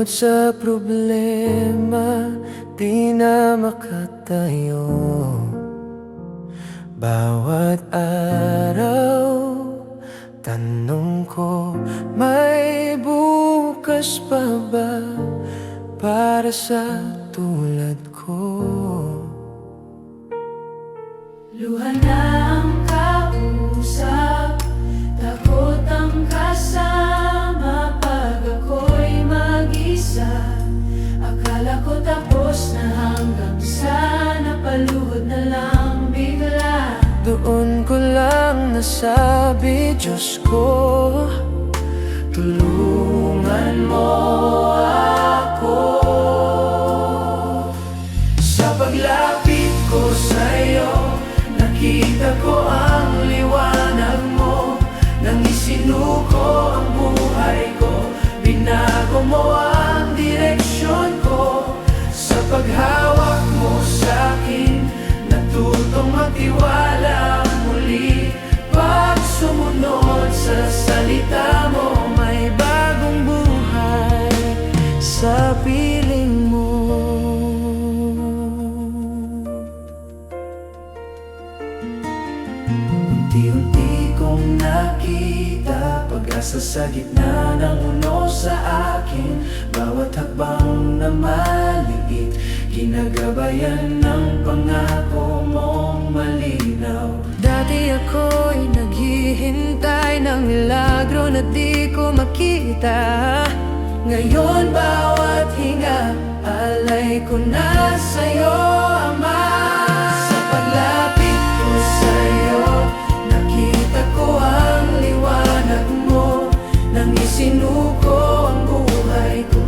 sa problema, di na makatayo. Bawat araw, tanong ko, may bukas pa ba para sa tulad ko? Luha na ang kausap, takot ang kasama pag ako'y mag-isa. Akala ko tapos na hanggang sa napaluhod na lang bigla. Doon ko lang nasabi, Diyos ko, tulungan mo ako. Sa paglapit ko sa'yo, nakita ko ang liwanag mo. Nang isinuko ang buhay ko, binago mo ang direksyon ko. Sa paghawak mo sa'kin, natutong magtiwala muli. Pag sumunod sa salita mo, may bagong buhay sa piling mo. Unti-unti kong nakita pag-asa sa gitna ng uno sa akin. Bawat hakbang na maliit, ginagabayan ng pangako mong malinaw. Dati ako'y naghihintay ng milagro na di ko makita. Ngayon bawat hinga, alay ko na sa'yo, Ama. Sa paglapit ko sa'yo, nakita ko ang liwanag mo. Nang isinuko ang buhay ko,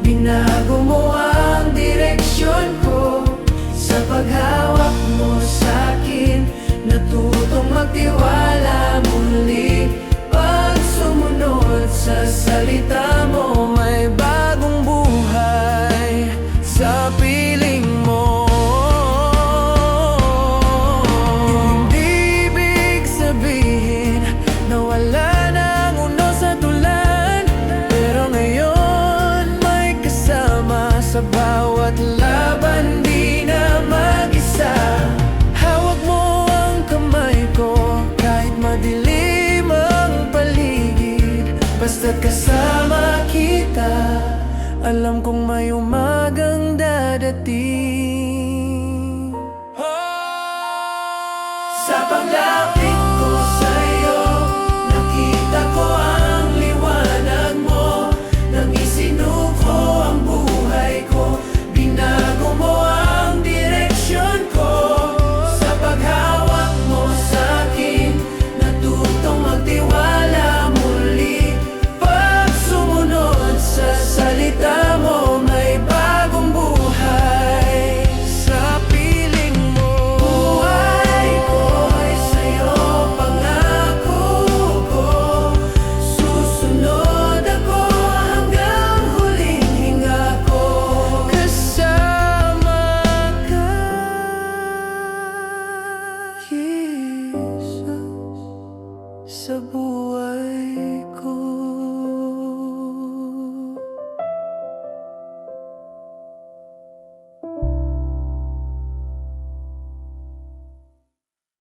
binago mo ang direksyon ko. Sa paghawak mo sa'kin, natutong magtiwala muli. Pag sumunod sa salita mo, may bagong buhay sa piling mo. Hindi ibig sabihin na wala nang uno sa tulan, pero ngayon may kasama sa bawat laban, di na mag-isa. Hawak mo ang kamay ko kahit madilim ang paligid. Basta't kasama kita, alam kong may